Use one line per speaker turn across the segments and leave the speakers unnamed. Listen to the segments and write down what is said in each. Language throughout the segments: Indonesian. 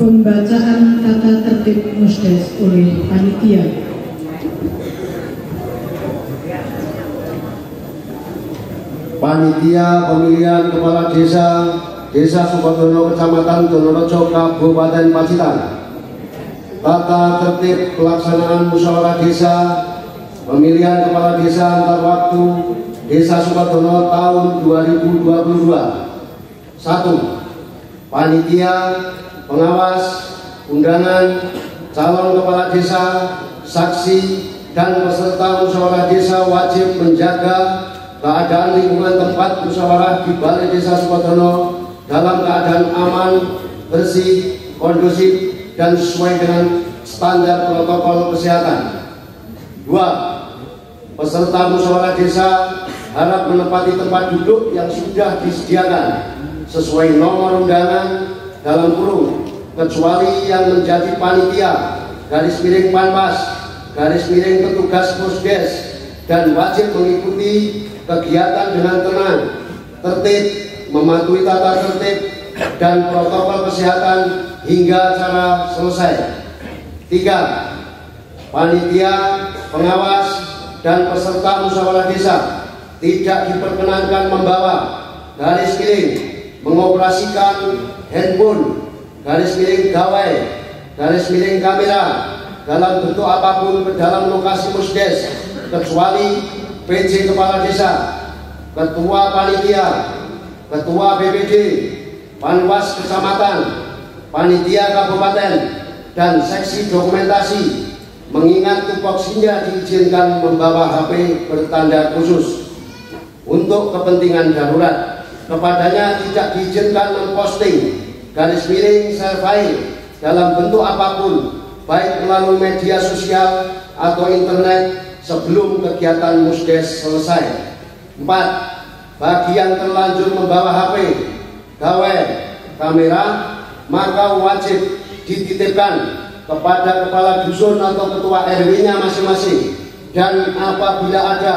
Pembacaan tata tertib Musdes oleh panitia.
Panitia pemilihan kepala Desa Sukodono, Kecamatan Donorejo, Kabupaten Pacitan. Tata tertib pelaksanaan musyawarah desa pemilihan kepala desa antar waktu Desa Sukodono tahun 2022. 1. Panitia, pengawas, undangan, calon kepala desa, saksi, dan peserta musyawarah desa wajib menjaga keadaan lingkungan tempat musyawarah di Balai Desa Sukodono dalam keadaan aman, bersih, kondusif, dan sesuai dengan standar protokol kesehatan. 2. Peserta musyawarah desa harap menempati tempat duduk yang sudah disediakan sesuai nomor undangan dalam kurung, kecuali yang menjadi panitia, _ Panwas, _ petugas Musdes, dan wajib mengikuti kegiatan dengan tenang, tertib, mematuhi tata tertib dan protokol kesehatan hingga acara selesai. 3. Panitia, pengawas, dan peserta musyawarah desa tidak diperkenankan membawa _ mengoperasikan handphone, _ gawai, _ kamera dalam bentuk apapun ke dalam lokasi Musdes, kecuali PJ Kepala Desa, Ketua Panitia, Ketua BPD, Panwas Kecamatan, Panitia Kabupaten, dan Seksi Dokumentasi, mengingat tupoksinya diizinkan membawa HP bertanda khusus. Untuk kepentingan darurat, kepadanya tidak diizinkan memposting _ share file dalam bentuk apapun, baik melalui media sosial atau internet, sebelum kegiatan Musdes selesai. 4. Bagi yang terlanjur membawa HP, gawai, kamera, maka wajib dititipkan kepada kepala dusun atau ketua RW-nya masing-masing, dan apabila ada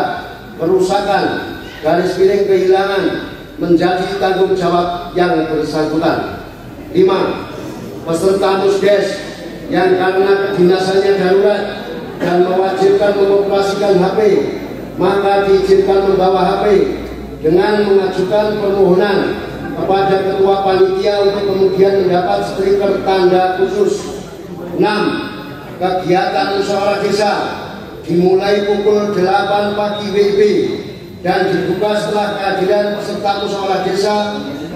kerusakan _ kehilangan menjadi tanggung jawab yang bersangkutan. 5. Peserta Musdes yang karena kedinasannya darurat dan mewajibkan mengoperasikan HP, maka diizinkan membawa HP dengan mengajukan permohonan kepada ketua panitia untuk kemudian mendapat stiker tanda khusus. 6. Kegiatan musyawarah desa dimulai pukul 8 pagi WIB dan dibuka setelah kehadiran peserta musyawarah desa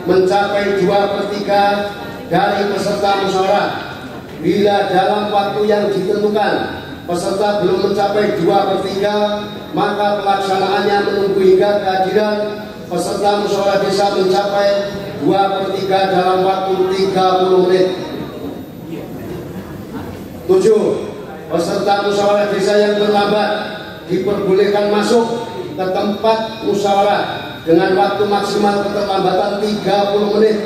mencapai 2/3 dari peserta musyawarah. Bila dalam waktu yang ditentukan peserta belum mencapai 2/3, maka pelaksanaannya menunggu hingga kehadiran peserta musyawarah desa mencapai 2/3 dalam waktu 30 menit. 7. Peserta musyawarah desa yang terlambat diperbolehkan masuk ke tempat musyawarah dengan waktu maksimal keterlambatan 30 menit.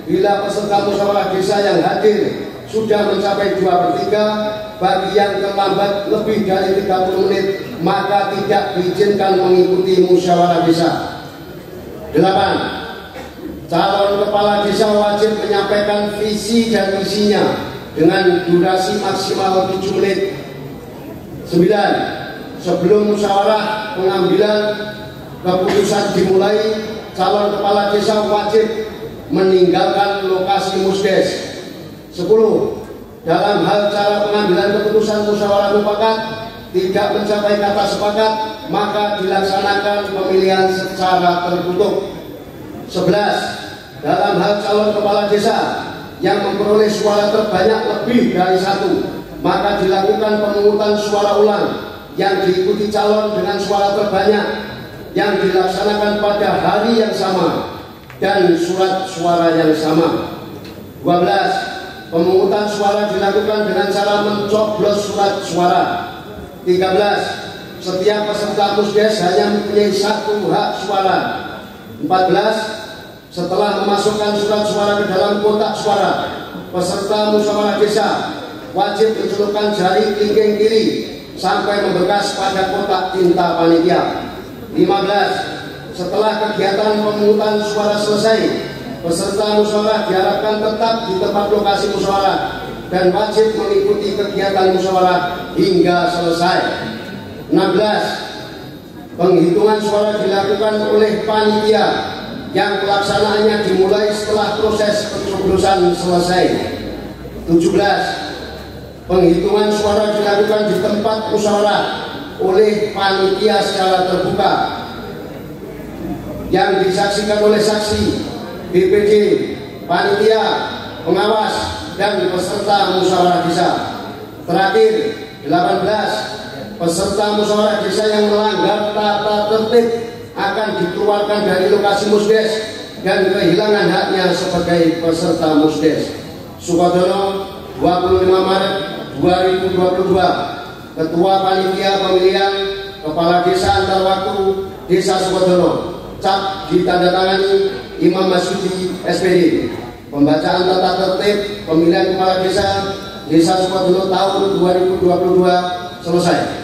Bila peserta musyawarah desa yang hadir sudah mencapai 2/3, bagi yang terlambat lebih dari 30 menit, maka tidak diizinkan mengikuti musyawarah desa. 8. Calon kepala desa wajib menyampaikan visi dan misinya dengan durasi maksimal 7 menit. 9. Sebelum musyawarah pengambilan keputusan dimulai, calon kepala desa wajib meninggalkan lokasi Musdes. 10. Dalam hal cara pengambilan keputusan musyawarah mufakat tidak mencapai kata sepakat, maka dilaksanakan pemilihan secara tertutup. 11. Dalam hal calon kepala desa yang memperoleh suara terbanyak lebih dari 1, maka dilakukan pemungutan suara ulang yang diikuti calon dengan suara terbanyak yang dilaksanakan pada hari yang sama dan surat suara yang sama. 12. Pemungutan suara dilakukan dengan cara mencoblos surat suara. 13. Setiap peserta Musdes hanya mempunyai 1 hak suara. 14. Setelah memasukkan surat suara ke dalam kotak suara, peserta musyawarah desa wajib mencelupkan jari kelingking kiri sampai membekas pada kotak tinta panitia. 15. Setelah kegiatan pemungutan suara selesai, peserta musyawarah diharapkan tetap di tempat lokasi musyawarah dan wajib mengikuti kegiatan musyawarah hingga selesai. 16. Penghitungan suara dilakukan oleh panitia yang pelaksanaannya dimulai setelah proses pencoblosan selesai. 17. Penghitungan suara dilakukan di tempat musyawarah oleh panitia secara terbuka yang disaksikan oleh saksi, BPD, panitia, pengawas, dan peserta musyawarah desa. Terakhir, 18. Peserta musyawarah desa yang melanggar tata tertib akan dikeluarkan dari lokasi musdes dan kehilangan haknya sebagai peserta musdes. Sukodono, 25 Maret 2022. Ketua Panitia Pemilihan Kepala Desa Antar Waktu Desa Sukodono. Cap ditandatangani Imam Masyudi SPD. Pembacaan tata tertib pemilihan kepala desa Desa Sukodono tahun 2022 selesai.